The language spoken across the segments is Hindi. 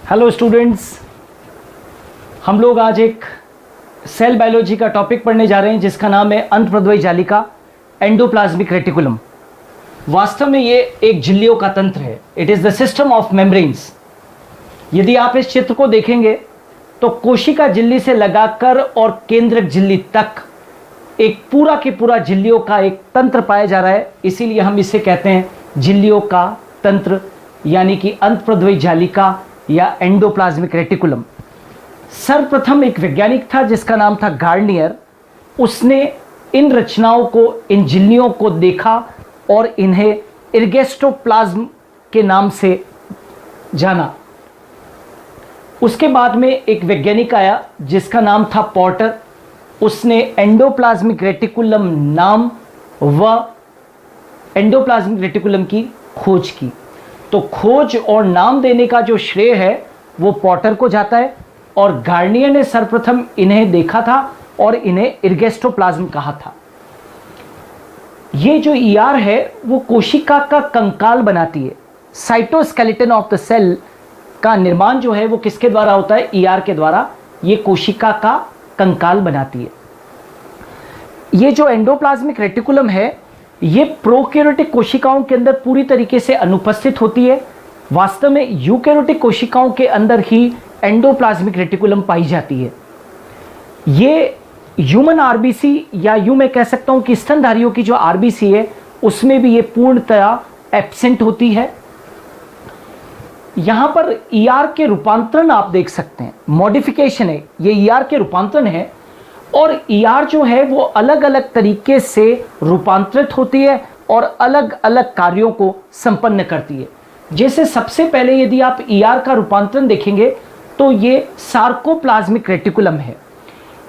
हेलो स्टूडेंट्स, हम लोग आज एक सेल बायोलॉजी का टॉपिक पढ़ने जा रहे हैं जिसका नाम है अंतःप्रद्वयी जालिका एंडोप्लाज्मिक रेटिकुलम। वास्तव में ये एक झिल्लियों का तंत्र है। It is the system of membranes. यदि आप इस चित्र को देखेंगे तो कोशिका झिल्ली से लगाकर और केंद्रक झिल्ली तक एक पूरा के पूरा झिल्लियों का एक तंत्र पाया जा रहा है। इसीलिए हम इसे कहते हैं झिल्लियों का तंत्र, यानी कि अंतःप्रद्वयी जालिका या एंडोप्लाज्मिक रेटिकुलम। सर्वप्रथम एक वैज्ञानिक था जिसका नाम था गार्नियर। उसने इन रचनाओं को, इन झिल्लियों को देखा और इन्हें इर्गेस्टोप्लाज्म के नाम से जाना। उसके बाद में एक वैज्ञानिक आया जिसका नाम था पोर्टर। उसने एंडोप्लाज्मिक रेटिकुलम नाम व एंडोप्लाज्मिक रेटिकुलम की खोज की। तो खोज और नाम देने का जो श्रेय है वो पोर्टर को जाता है, और गार्नियर ने सर्वप्रथम इन्हें देखा था और इन्हें इर्गेस्टोप्लाज्म कहा था। ये जो ईआर है वो कोशिका का कंकाल बनाती है। साइटोस्केलेटन ऑफ द सेल का निर्माण जो है वो किसके द्वारा होता है? ईआर के द्वारा। ये कोशिका का कंकाल बनाती है। ये जो एंडोप्लाज्मिक रेटिकुलम है ये प्रोकैरियोटिक कोशिकाओं के अंदर पूरी तरीके से अनुपस्थित होती है। वास्तव में यूकैरियोटिक कोशिकाओं के अंदर ही एंडोप्लाज्मिक रेटिकुलम पाई जाती है। ये ह्यूमन आरबीसी या यूं मैं कह सकता हूं कि स्तनधारियों की जो आरबीसी है उसमें भी ये पूर्णतया एब्सेंट होती है। यहां पर ईआर के रूपांतरण आप देख सकते हैं, मॉडिफिकेशन है, ये ईआर के रूपांतरण है। और ईआर जो है वो अलग अलग तरीके से रूपांतरित होती है और अलग अलग कार्यों को संपन्न करती है। जैसे सबसे पहले यदि आप ईआर का रूपांतरण देखेंगे तो ये सार्कोप्लाज्मिक रेटिकुलम है।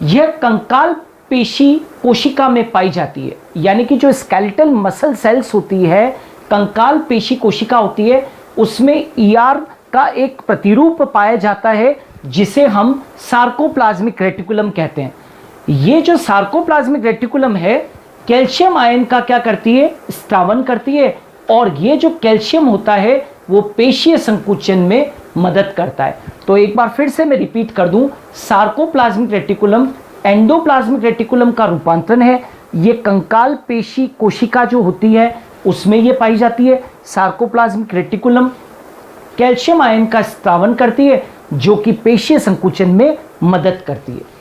यह कंकाल पेशी कोशिका में पाई जाती है, यानी कि जो स्केलेटल मसल सेल्स होती है, कंकाल पेशी कोशिका होती है, उसमें ईआर का एक प्रतिरूप पाया जाता है जिसे हम सार्कोप्लाज्मिक रेटिकुलम कहते हैं। ये जो सार्कोप्लाज्मिक रेटिकुलम है कैल्शियम आयन का क्या करती है? स्त्रावन करती है, और ये जो कैल्शियम होता है वो पेशीय संकुचन में मदद करता है। तो एक बार फिर से मैं रिपीट कर दूं, सार्कोप्लाज्मिक रेटिकुलम एंडोप्लाज्मिक रेटिकुलम का रूपांतरण है। ये कंकाल पेशी कोशिका जो होती है उसमें ये पाई जाती है। सार्कोप्लाज्मिक रेटिकुलम कैल्शियम आयन का स्त्रावन करती है जो कि पेशीय संकुचन में मदद करती है।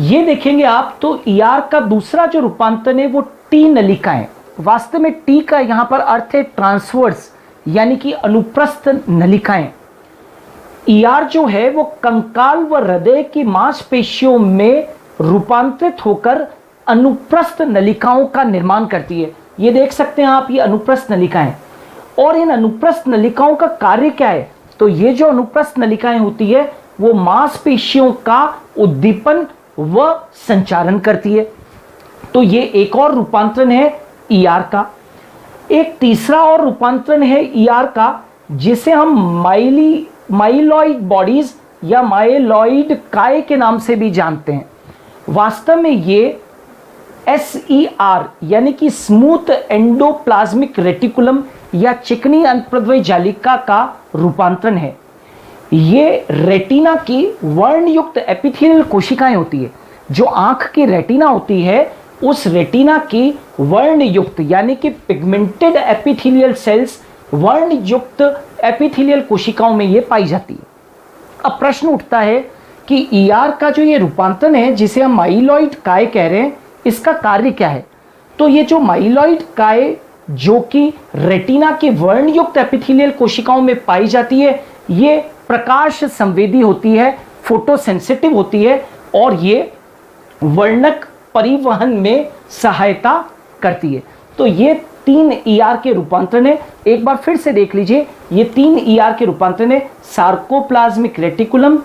ये देखेंगे आप तो ईआर का दूसरा जो रूपांतरण है वो टी नलिकाएं। वास्तव में टी का यहां पर अर्थ है ट्रांसवर्स, यानी कि अनुप्रस्थ नलिकाएं। ईआर जो है वो कंकाल व हृदय की मांसपेशियों में रूपांतरित होकर अनुप्रस्थ नलिकाओं का निर्माण करती है। ये देख सकते हैं आप, ये अनुप्रस्थ नलिकाएं। और इन अनुप्रस्थ नलिकाओं का कार्य क्या है? तो ये जो अनुप्रस्थ नलिकाएं होती है वो मांसपेशियों का उद्दीपन व संचारण करती है। तो ये एक और रूपांतरण है ईआर का। एक तीसरा और रूपांतरण है ईआर का जिसे हम माइलॉइड बॉडीज या माइलॉइड काय के नाम से भी जानते हैं। वास्तव में ये SER यानी कि स्मूथ एंडोप्लाज्मिक रेटिकुलम या चिकनी अंतःप्रद्वयी जालिका का रूपांतरण है। ये रेटिना की वर्णयुक्त एपिथेलियल कोशिकाएं होती है। जो आंख की रेटिना होती है उस रेटिना की वर्णयुक्त यानी कि पिगमेंटेड एपिथेलियल सेल्स, वर्णयुक्त एपिथेलियल कोशिकाओं में ये पाई जाती है। अब प्रश्न उठता है कि ईआर का जो ये रूपांतरण है जिसे हम माइलॉइड काय कह रहे हैं, इसका कार्य क्या है? तो ये जो माइलॉइड काय जो कि रेटिना के वर्णयुक्त एपिथेलियल कोशिकाओं में पाई जाती है, ये प्रकाश संवेदी होती है, फोटोसेंसिटिव होती है, और ये वर्णक परिवहन में सहायता करती है। तो ये 3 ईआर के रूपांतरण है। एक बार फिर से देख लीजिए, ये 3 ईआर के रूपांतरण है, सार्कोप्लाज्मिक रेटिकुलम,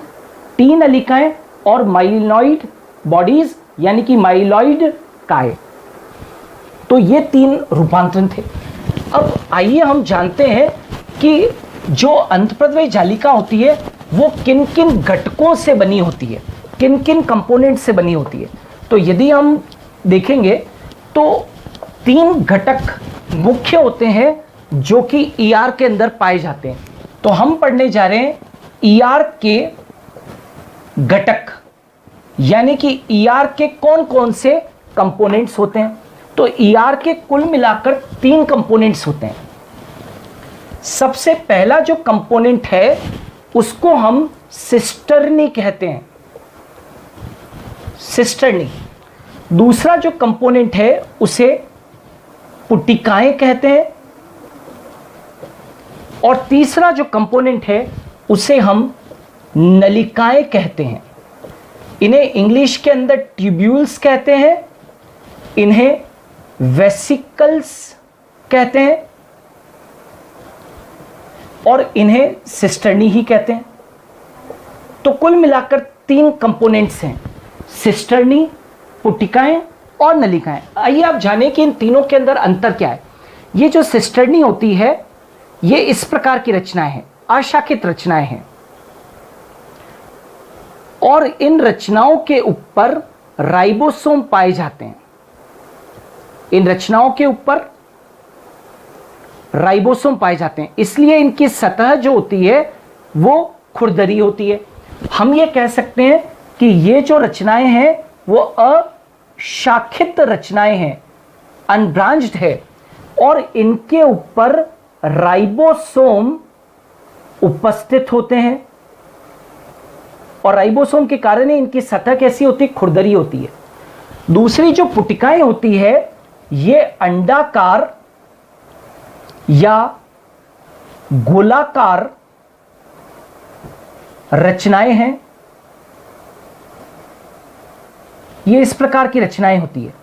टी नलिकाएं और माइलॉइड बॉडीज यानी कि माइलॉइड काय। तो ये 3 रूपांतरण थे। अब आइए हम जानते हैं कि जो अंतःप्रद्वयी जालिका होती है वो किन किन घटकों से बनी होती है, किन किन कंपोनेंट से बनी होती है। तो यदि हम देखेंगे तो 3 घटक मुख्य होते हैं जो कि ईआर के अंदर पाए जाते हैं। तो हम पढ़ने जा रहे हैं ईआर के घटक, यानी कि ईआर के कौन कौन से कंपोनेंट्स होते हैं। तो ईआर के कुल मिलाकर 3 कंपोनेंट्स होते हैं। सबसे पहला जो कंपोनेंट है उसको हम सिस्टर्नी कहते हैं, सिस्टर्नी। दूसरा जो कंपोनेंट है उसे पुटिकाएं कहते हैं, और तीसरा जो कंपोनेंट है उसे हम नलिकाएं कहते हैं। इन्हें इंग्लिश के अंदर ट्यूब्यूल्स कहते हैं, इन्हें वेसिकल्स कहते हैं, और इन्हें सिस्टर्नी ही कहते हैं। तो कुल मिलाकर 3 कंपोनेंट्स हैं, सिस्टर्नी, पुटिकाएं और नलिकाएं। आइए आप जानें कि इन तीनों के अंदर अंतर क्या है। ये जो सिस्टर्नी होती है ये इस प्रकार की रचनाएं हैं, अशाखित रचनाएं हैं, और इन रचनाओं के ऊपर राइबोसोम पाए जाते हैं। इन रचनाओं के ऊपर राइबोसोम पाए जाते हैं, इसलिए इनकी सतह जो होती है वो खुरदरी होती है। हम ये कह सकते हैं कि ये जो रचनाएं हैं वो अशाखित रचनाएं हैं, अनब्रांच्ड है, और इनके ऊपर राइबोसोम उपस्थित होते हैं, और राइबोसोम के कारण ही इनकी सतह कैसी होती है, खुरदरी होती है। दूसरी जो पुटिकाएं होती है ये अंडाकार या गोलाकार रचनाएं हैं। ये इस प्रकार की रचनाएं होती है,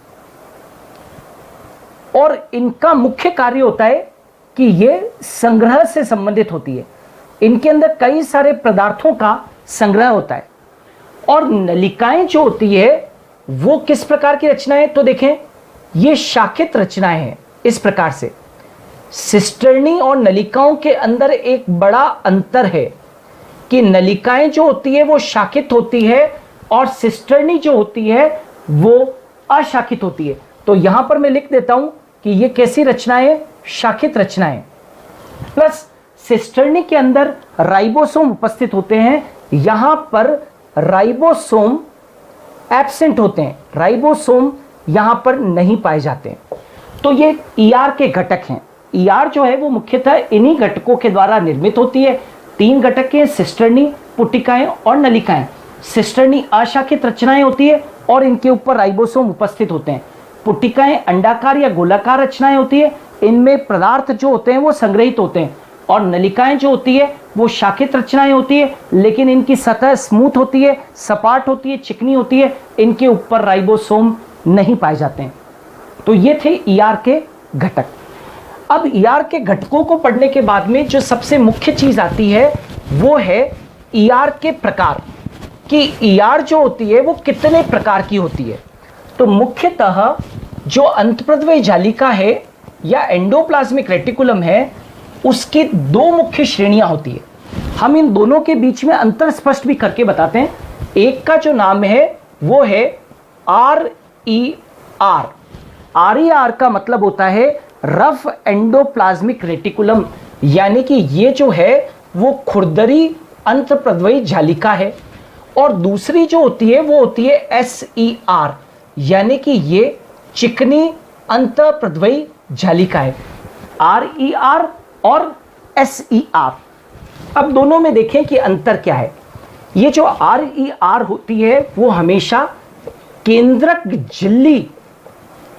और इनका मुख्य कार्य होता है कि ये संग्रह से संबंधित होती है। इनके अंदर कई सारे पदार्थों का संग्रह होता है। और नलिकाएं जो होती है वो किस प्रकार की रचनाएं, तो देखें ये शाखित रचनाएं हैं। इस प्रकार से सिस्टर्नी और नलिकाओं के अंदर एक बड़ा अंतर है कि नलिकाएं जो होती है वो शाखित होती है, और सिस्टर्नी जो होती है वो अशाखित होती है। तो यहां पर मैं लिख देता हूं कि ये कैसी रचनाएं, शाखित रचनाएं। प्लस सिस्टर्नी के अंदर राइबोसोम उपस्थित होते हैं, यहां पर राइबोसोम एब्सेंट होते हैं, राइबोसोम यहां पर नहीं पाए जाते। तो ये ईआर के घटक हैं। ईआर जो है वो मुख्यतः इन्हीं घटकों के द्वारा निर्मित होती है। 3 घटक हैं, सिस्टर्नी, पुटिकाएं और नलिकाएं। सिस्टर्नी अशाखित रचनाएं होती है और इनके ऊपर राइबोसोम उपस्थित होते हैं। पुटिकाएं अंडाकार या गोलाकार रचनाएं होती है, इनमें पदार्थ जो होते हैं वो संग्रहित होते हैं। और नलिकाएं जो होती है वो शाखित रचनाएं होती है, लेकिन इनकी सतह स्मूथ होती है, सपाट होती है, चिकनी होती है, इनके ऊपर राइबोसोम नहीं पाए जाते हैं। तो ये थे ईआर के घटक। अब ईआर के घटकों को पढ़ने के बाद में जो सबसे मुख्य चीज आती है वो है ईआर के प्रकार, कि ईआर जो होती है वो कितने प्रकार की होती है। तो मुख्यतः जो अंतःप्रद्रव्य जालिका है या एंडोप्लाज्मिक रेटिकुलम है उसकी 2 मुख्य श्रेणियां होती है। हम इन दोनों के बीच में अंतर स्पष्ट भी करके बताते हैं। एक का जो नाम है वो है RER। RER का मतलब होता है रफ एंडोप्लाज्मिक रेटिकुलम, यानी कि ये जो है वो खुरदरी अंतःप्रद्रव्य जालिका है। और दूसरी जो होती है वो होती है SER, यानी कि ये चिकनी अंतःप्रद्रव्य जालिका है। RER और SER। अब दोनों में देखें कि अंतर क्या है। ये जो RER होती है वो हमेशा केंद्रक झिल्ली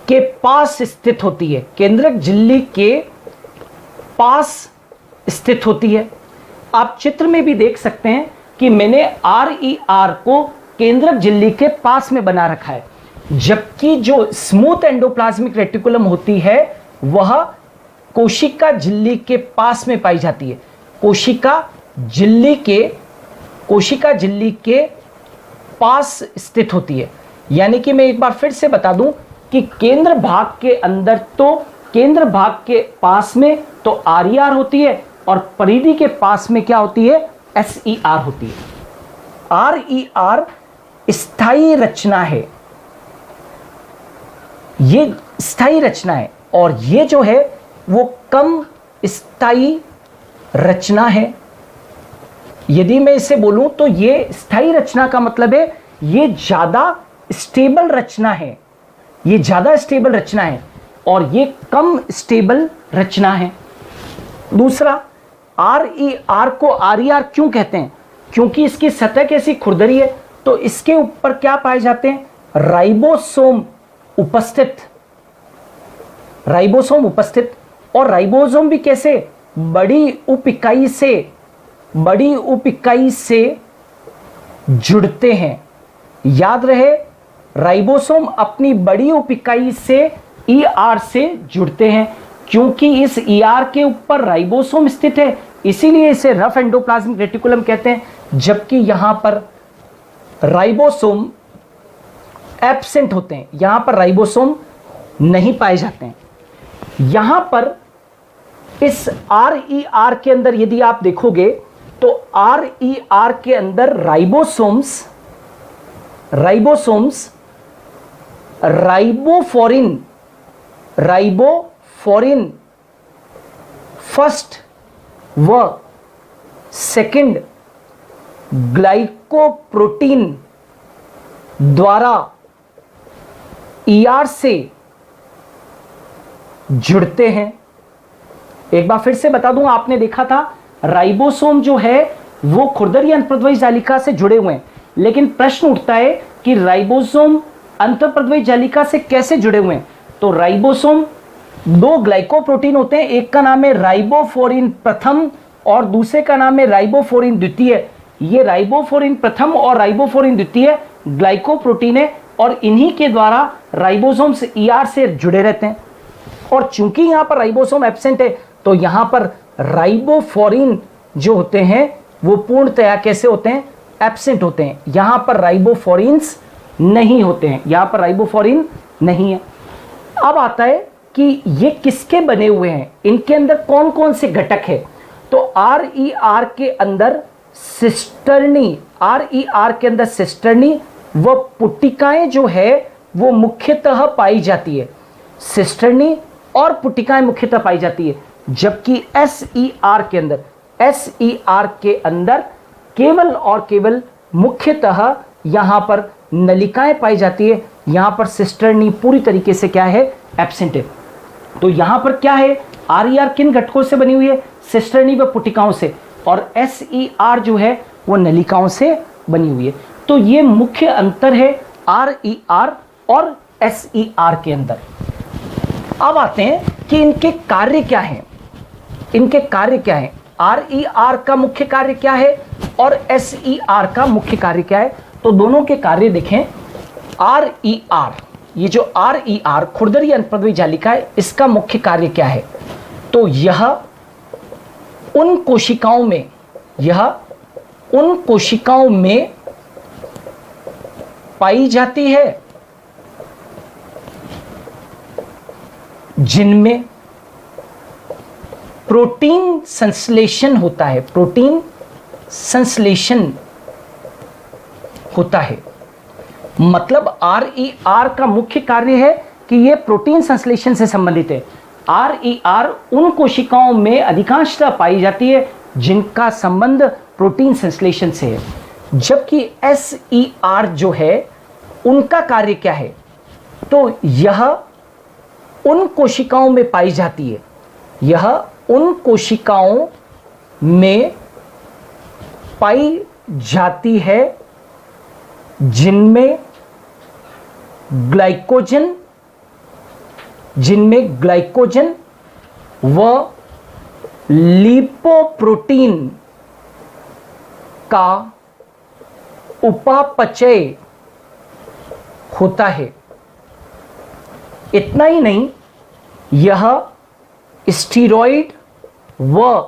के पास स्थित होती है, केंद्रक झिल्ली के पास स्थित होती है। आप चित्र में भी देख सकते हैं कि मैंने RER को केंद्रक झिल्ली के पास में बना रखा है, जबकि जो स्मूथ एंडोप्लाज्मिक रेटिकुलम होती है वह कोशिका झिल्ली के पास में पाई जाती है। कोशिका झिल्ली के पास स्थित होती है। यानी कि मैं एक बार फिर से बता दूं कि केंद्र भाग के अंदर तो केंद्र भाग के पास में तो RER होती है, और परिधि के पास में क्या होती है, SER होती है। RER स्थायी रचना है, ये स्थायी रचना है, और ये जो है वो कम स्थायी रचना है। यदि मैं इसे बोलूं तो ये स्थायी रचना का मतलब है ये ज्यादा स्टेबल रचना है, ये ज्यादा स्टेबल रचना है और ये कम स्टेबल रचना है। दूसरा, RER को RER क्यों कहते हैं? क्योंकि इसकी सतह कैसी खुरदरी है, तो इसके ऊपर क्या पाए जाते हैं? राइबोसोम उपस्थित, राइबोसोम उपस्थित। और राइबोसोम भी कैसे? बड़ी उप इकाई से जुड़ते हैं। याद रहे, राइबोसोम अपनी बड़ी उप इकाई से ER से जुड़ते हैं। क्योंकि इस ER के ऊपर राइबोसोम स्थित है, इसीलिए इसे रफ एंडोप्लाज्मिक रेटिकुलम कहते हैं, जबकि यहां पर राइबोसोम एब्सेंट होते हैं, यहां पर राइबोसोम नहीं पाए जाते हैं। यहां पर इस RER के अंदर यदि आप देखोगे तो RER के अंदर राइबोसोम्स राइबोफोरिन फर्स्ट व सेकंड ग्लाइकोप्रोटीन द्वारा ER से जुड़ते हैं। एक बार फिर से बता दूं, आपने देखा था राइबोसोम जो है वो खुरदरी अंतर्प्रद्रवी जालिका से जुड़े हुए हैं, लेकिन प्रश्न उठता है कि राइबोसोम अंतर्प्रद्रवी जालिका से कैसे जुड़े हुए हैं? तो राइबोसोम दो ग्लाइकोप्रोटीन होते हैं, एक का नाम है राइबोफोरिन प्रथम और दूसरे का नाम है राइबोफोरिन द्वितीय। ये राइबोफोरिन प्रथम और राइबोफोरिन द्वितीय ग्लाइकोप्रोटीन है और इन्हीं के द्वारा राइबोसोम्स ER से जुड़े रहते हैं। और चूंकि यहां पर राइबोसोम एब्सेंट है तो यहां पर राइबोफोरिन जो होते हैं वो पूर्णतया कैसे होते हैं? एब्सेंट होते हैं। यहां पर राइबोफोरिन्स नहीं होते हैं, यहां पर राइबोफोरिन नहीं है। अब आता है कि ये किसके बने हुए हैं, इनके अंदर कौन कौन से घटक है? तो RER के अंदर सिस्टर्नी, RER के अंदर सिस्टर्नी व पुटिकाएं जो है वो मुख्यतः पाई जाती है। सिस्टर्नी और पुटिकाएं मुख्यतः पाई जाती है, जबकि SER के अंदर केवल और केवल मुख्यतः यहां पर नलिकाएं पाई जाती है। यहां पर सिस्टर्नी पूरी तरीके से क्या है? एब्सेंट है। तो यहां पर क्या है? RER किन घटकों से बनी हुई है? सिस्टर्नी व पुटिकाओं से, और SER जो है वो नलिकाओं से बनी हुई है। तो ये मुख्य अंतर है RER और SER के अंदर। अब आते हैं कि इनके कार्य क्या हैं, इनके कार्य क्या हैं? RER का मुख्य कार्य क्या है और SER का मुख्य कार्य क्या है? तो दोनों के कार्य देखें। RER, ये जो RER खुरदरी अंतर्प्रद्रवी जालिका है, इसका मुख्य कार्य क्या है? तो यह उन कोशिकाओं में पाई जाती है जिनमें प्रोटीन संश्लेषण होता है, प्रोटीन संश्लेषण होता है। मतलब RER का मुख्य कार्य है कि यह प्रोटीन संश्लेषण से संबंधित है। RER उन कोशिकाओं में अधिकांशतः पाई जाती है जिनका संबंध प्रोटीन संश्लेषण से है, जबकि SER जो है उनका कार्य क्या है? तो यह उन कोशिकाओं में पाई जाती है, यह उन कोशिकाओं में पाई जाती है जिनमें ग्लाइकोजन व लिपोप्रोटीन का उपापचय होता है। इतना ही नहीं, यह स्टीरॉयड व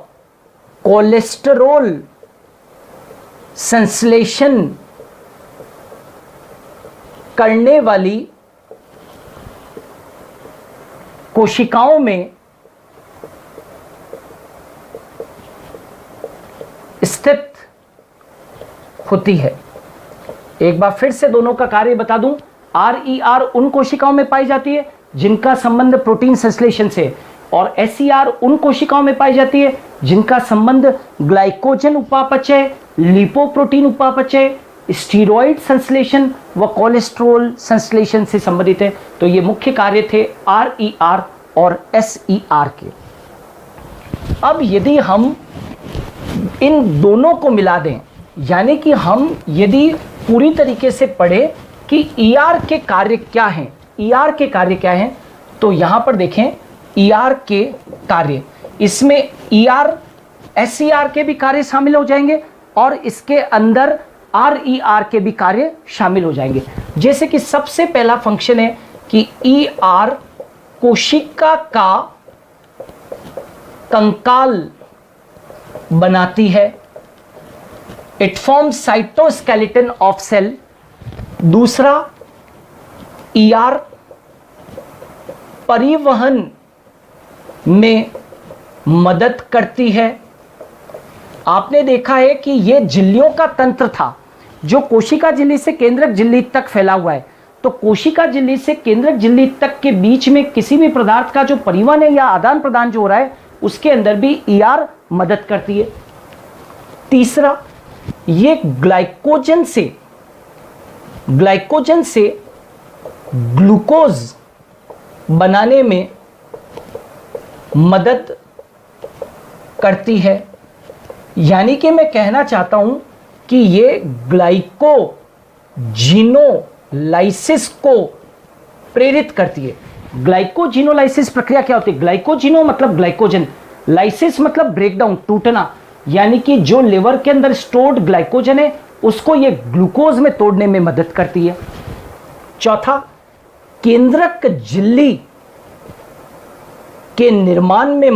कोलेस्टेरोल संश्लेषण करने वाली कोशिकाओं में स्थित होती है। एक बार फिर से दोनों का कार्य बता दूं। RER उन कोशिकाओं में पाई जाती है जिनका संबंध प्रोटीन संश्लेषण से, और SER उन कोशिकाओं में पाई जाती है जिनका संबंध ग्लाइकोजन उपापचय लिपोप्रोटीन उपापचय, स्टीरॉयड संश्लेषण व कोलेस्ट्रॉल संश्लेषण से संबंधित है। तो ये मुख्य कार्य थे RER और SER के। अब यदि हम इन दोनों को मिला दें, यानी कि हम यदि पूरी तरीके से पढ़ें कि ER के कार्य क्या हैं, ER के कार्य क्या हैं, तो यहां पर देखें ER के कार्य, इसमें ER SER के भी कार्य शामिल हो जाएंगे और इसके अंदर RER के भी कार्य शामिल हो जाएंगे। जैसे कि सबसे पहला फंक्शन है कि ER कोशिका का कंकाल बनाती है, it forms cytoskeleton of cell. दूसरा, ER परिवहन में मदद करती है। आपने देखा है कि यह झिल्लियों का तंत्र था जो कोशिका झिल्ली से केंद्रक झिल्ली तक फैला हुआ है। तो कोशिका झिल्ली से केंद्रक झिल्ली तक के बीच में किसी भी पदार्थ का जो परिवहन है या आदान प्रदान जो हो रहा है, उसके अंदर भी ER मदद करती है। तीसरा, ये ग्लाइकोजन से ग्लूकोज बनाने में मदद करती है। यानी कि मैं कहना चाहता हूं कि ये ग्लाइकोजिनोलाइसिस को प्रेरित करती है। ग्लाइकोजिनोलाइसिस प्रक्रिया क्या होती है? ग्लाइकोजिनो मतलब ग्लाइकोजन, लाइसिस मतलब ब्रेकडाउन, टूटना, यानी कि जो लिवर के अंदर स्टोर्ड ग्लाइकोजन है उसको ये ग्लूकोज में तोड़ने में मदद करती है। चौथा, केंद्रक झिल्ली के निर्माण में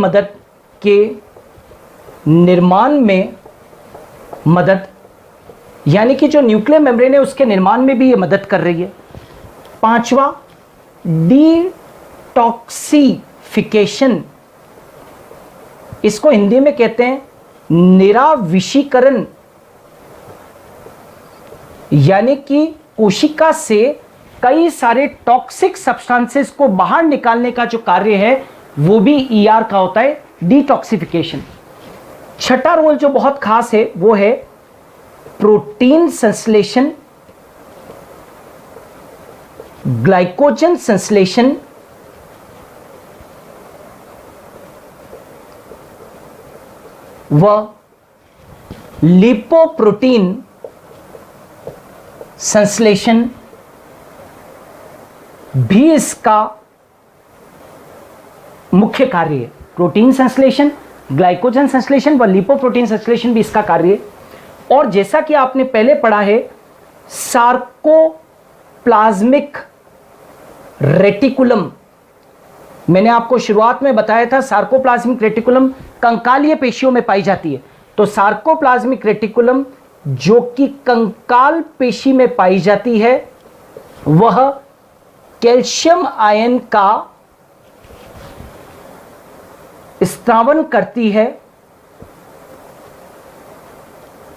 मदद, यानी कि जो न्यूक्लियर मेम्ब्रेन है उसके निर्माण में भी ये मदद कर रही है। पांचवा, डिटॉक्सिफिकेशन, इसको हिंदी में कहते हैं निराविषीकरण, यानी कि कोशिका से कई सारे टॉक्सिक सब्सटेंसेस को बाहर निकालने का जो कार्य है वो भी ER का होता है, डिटॉक्सिफिकेशन। छठा रोल जो बहुत खास है वो है प्रोटीन संश्लेषण, ग्लाइकोजन संश्लेषण व लिपोप्रोटीन संश्लेषण भी इसका मुख्य कार्य है। प्रोटीन संश्लेषण, ग्लाइकोजन संश्लेषण व लिपोप्रोटीन संश्लेषण भी इसका कार्य है। और जैसा कि आपने पहले पढ़ा है, सार्कोप्लाज्मिक रेटिकुलम, मैंने आपको शुरुआत में बताया था सार्कोप्लाज्मिक रेटिकुलम कंकालीय पेशियों में पाई जाती है। तो सार्कोप्लाज्मिक रेटिकुलम जो कि कंकाल पेशी में पाई जाती है वह कैल्शियम आयन का स्त्रावन करती है,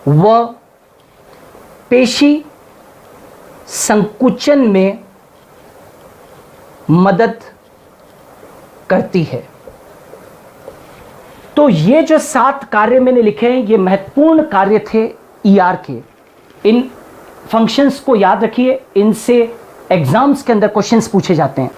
वह पेशी संकुचन में मदद करती है। तो ये जो 7 कार्य मैंने लिखे हैं ये महत्वपूर्ण कार्य थे ER के। इन फंक्शंस को याद रखिए, इनसे एग्जाम्स के अंदर क्वेश्चंस पूछे जाते हैं।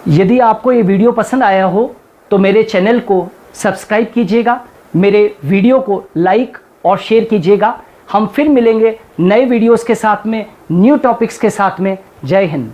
यदि आपको ये वीडियो पसंद आया हो तो मेरे चैनल को सब्सक्राइब कीजिएगा, मेरे वीडियो को लाइक और शेयर कीजिएगा। हम फिर मिलेंगे नए वीडियोस के साथ में, न्यू टॉपिक्स के साथ में। जय हिंद।